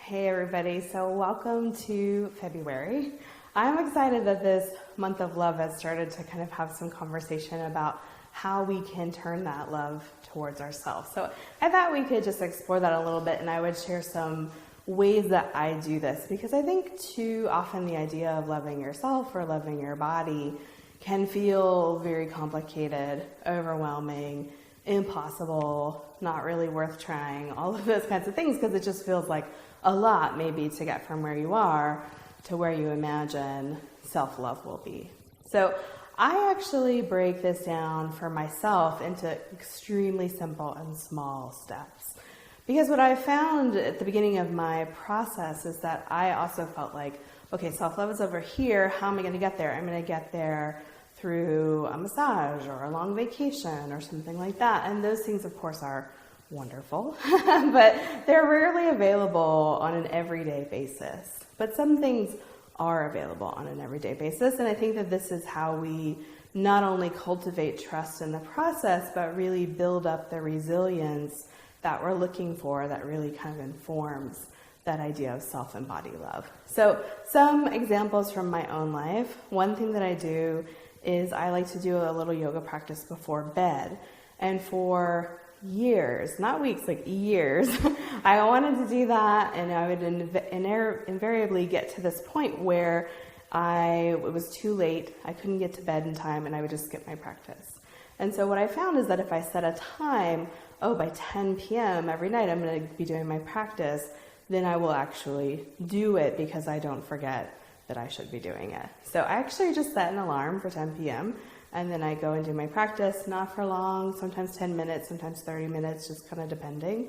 Hey everybody, so welcome to February. I'm excited that this month of love has started to kind of have some conversation about how we can turn that love towards ourselves. So I thought we could just explore that a little bit, and I would share some ways that I do this, because I think too often the idea of loving yourself or loving your body can feel very complicated, overwhelming, impossible, not really worth trying, all of those kinds of things, because it just feels like a lot maybe to get from where you are to where you imagine self-love will be. So I actually break this down for myself into extremely simple and small steps. Because what I found at the beginning of my process is that I also felt like, okay, self-love is over here. How am I going to get there? I'm going to get there through a massage or a long vacation or something like that. And those things, of course, are wonderful, but they're rarely available on an everyday basis. But some things are available on an everyday basis. And I think that this is how we not only cultivate trust in the process, but really build up the resilience that we're looking for, that really kind of informs that idea of self-embodied love. So some examples from my own life. One thing that I do is I like to do a little yoga practice before bed. And for years, not weeks, like years, I wanted to do that, and I would invariably get to this point where it was too late, I couldn't get to bed in time, and I would just skip my practice. And so what I found is that if I set a time, by 10 p.m. every night I'm going to be doing my practice, then I will actually do it because I don't forget that I should be doing it. So I actually just set an alarm for 10 p.m. and then I go and do my practice, not for long, sometimes 10 minutes, sometimes 30 minutes, just kind of depending.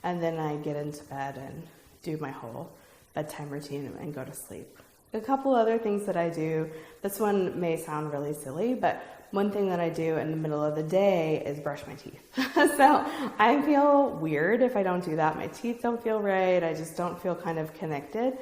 And then I get into bed and do my whole bedtime routine and go to sleep. A couple other things that I do, this one may sound really silly, but one thing that I do in the middle of the day is brush my teeth. So I feel weird if I don't do that. My teeth don't feel right. I just don't feel kind of connected.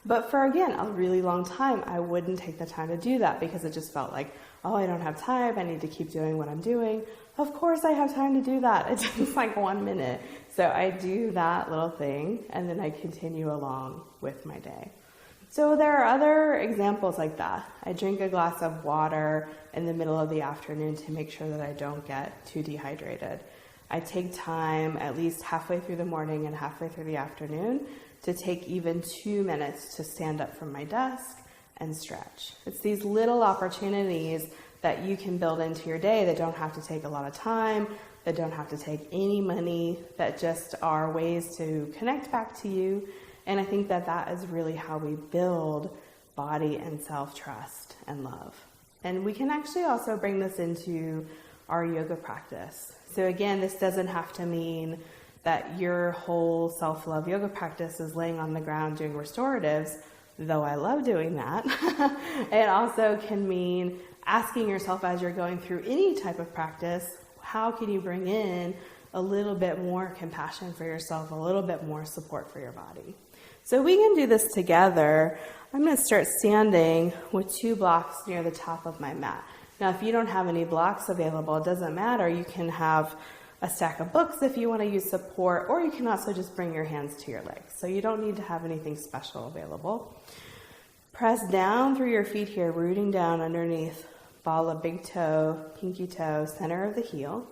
But for, again, a really long time, I wouldn't take the time to do that because it just felt like, I don't have time. I need to keep doing what I'm doing. Of course I have time to do that. It takes like 1 minute. So I do that little thing, and then I continue along with my day. So there are other examples like that. I drink a glass of water in the middle of the afternoon to make sure that I don't get too dehydrated. I take time at least halfway through the morning and halfway through the afternoon to take even 2 minutes to stand up from my desk and stretch. It's these little opportunities that you can build into your day that don't have to take a lot of time, that don't have to take any money, that just are ways to connect back to you. And I think that that is really how we build body and self-trust and love. And we can actually also bring this into our yoga practice. So again, this doesn't have to mean that your whole self-love yoga practice is laying on the ground doing restoratives, though I love doing that. It also can mean asking yourself as you're going through any type of practice, how can you bring in a little bit more compassion for yourself, a little bit more support for your body. So we can do this together. I'm going to start standing with 2 blocks near the top of my mat. Now, if you don't have any blocks available, it doesn't matter. You can have a stack of books if you want to use support, or you can also just bring your hands to your legs. So you don't need to have anything special available. Press down through your feet here, rooting down underneath ball of big toe, pinky toe, center of the heel.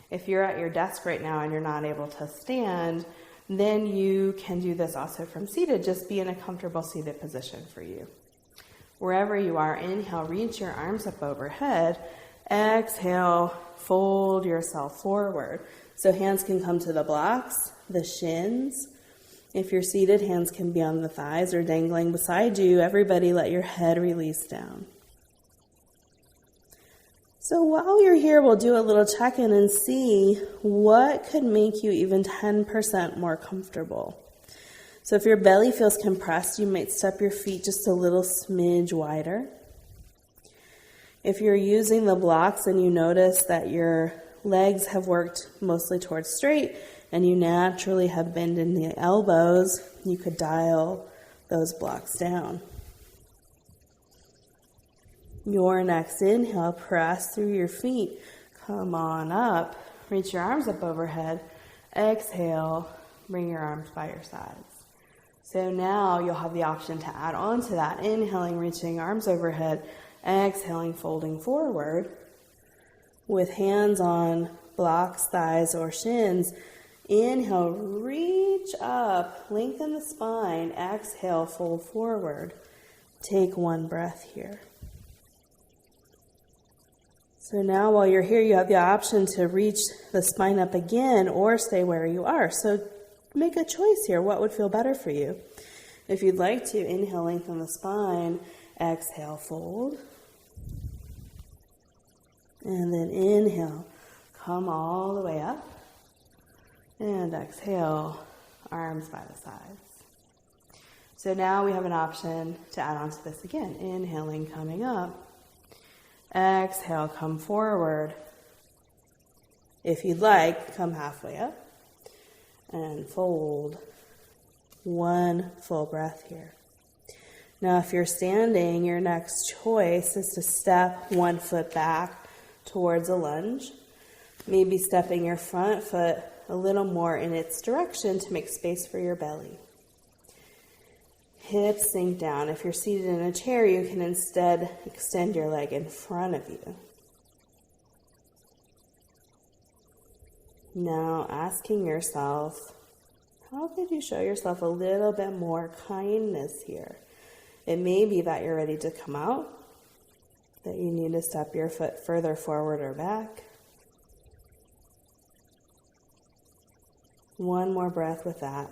If you're at your desk right now and you're not able to stand, then you can do this also from seated. Just be in a comfortable seated position for you. Wherever you are, inhale, reach your arms up overhead. Exhale, fold yourself forward. So hands can come to the blocks, the shins. If you're seated, hands can be on the thighs or dangling beside you. Everybody let your head release down. So while you're here, we'll do a little check-in and see what could make you even 10% more comfortable. So if your belly feels compressed, you might step your feet just a little smidge wider. If you're using the blocks and you notice that your legs have worked mostly towards straight and you naturally have bend in the elbows, you could dial those blocks down. Your next inhale, press through your feet. Come on up. Reach your arms up overhead. Exhale, bring your arms by your sides. So now you'll have the option to add on to that. Inhaling, reaching arms overhead. Exhaling, folding forward. With hands on blocks, thighs, or shins. Inhale, reach up, lengthen the spine. Exhale, fold forward. Take one breath here. So now while you're here, you have the option to reach the spine up again or stay where you are. So make a choice here. What would feel better for you? If you'd like to, inhale, lengthen the spine. Exhale, fold. And then inhale, come all the way up. And exhale, arms by the sides. So now we have an option to add on to this again. Inhaling, coming up. Exhale, come forward. If you'd like, come halfway up. And fold. One full breath here. Now if you're standing, your next choice is to step one foot back towards a lunge. Maybe stepping your front foot a little more in its direction to make space for your belly. Hips sink down. If you're seated in a chair, you can instead extend your leg in front of you. Now asking yourself, how could you show yourself a little bit more kindness here? It may be that you're ready to come out, that you need to step your foot further forward or back. One more breath with that.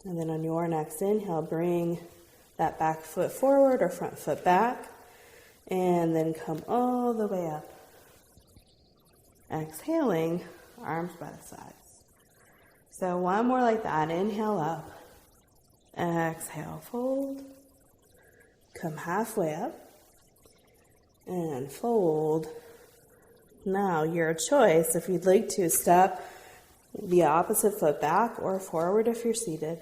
And then on your next inhale, bring that back foot forward or front foot back. And then come all the way up. Exhaling, arms by the sides. So one more like that. Inhale up. Exhale, fold. Come halfway up. And fold. Now your choice, if you'd like to, step the opposite foot back or forward if you're seated.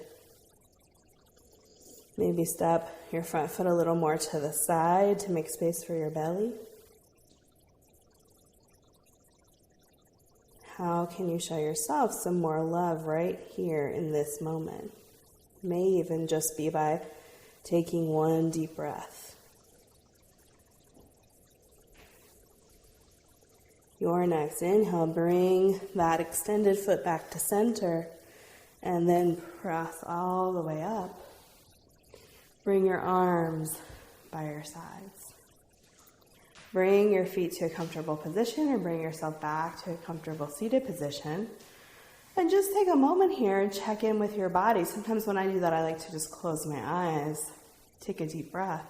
Maybe step your front foot a little more to the side to make space for your belly. How can you show yourself some more love right here in this moment? May even just be by taking one deep breath. Your next inhale, bring that extended foot back to center and then press all the way up. Bring your arms by your sides. Bring your feet to a comfortable position or bring yourself back to a comfortable seated position. And just take a moment here and check in with your body. Sometimes when I do that, I like to just close my eyes, take a deep breath.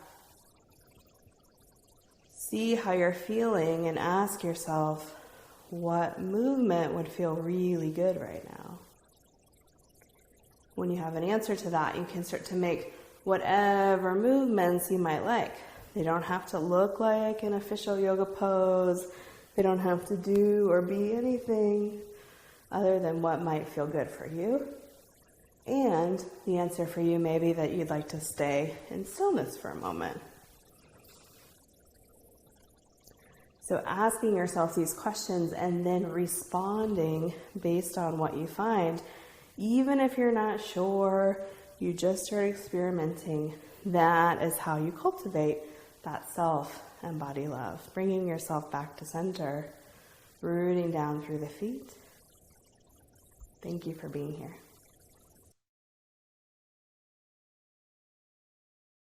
See how you're feeling and ask yourself, what movement would feel really good right now? When you have an answer to that, you can start to make whatever movements you might like. They don't have to look like an official yoga pose. They don't have to do or be anything other than what might feel good for you. And the answer for you may be that you'd like to stay in stillness for a moment. So asking yourself these questions and then responding based on what you find, even if you're not sure, you just start experimenting, that is how you cultivate that self and body love. Bringing yourself back to center, rooting down through the feet. Thank you for being here.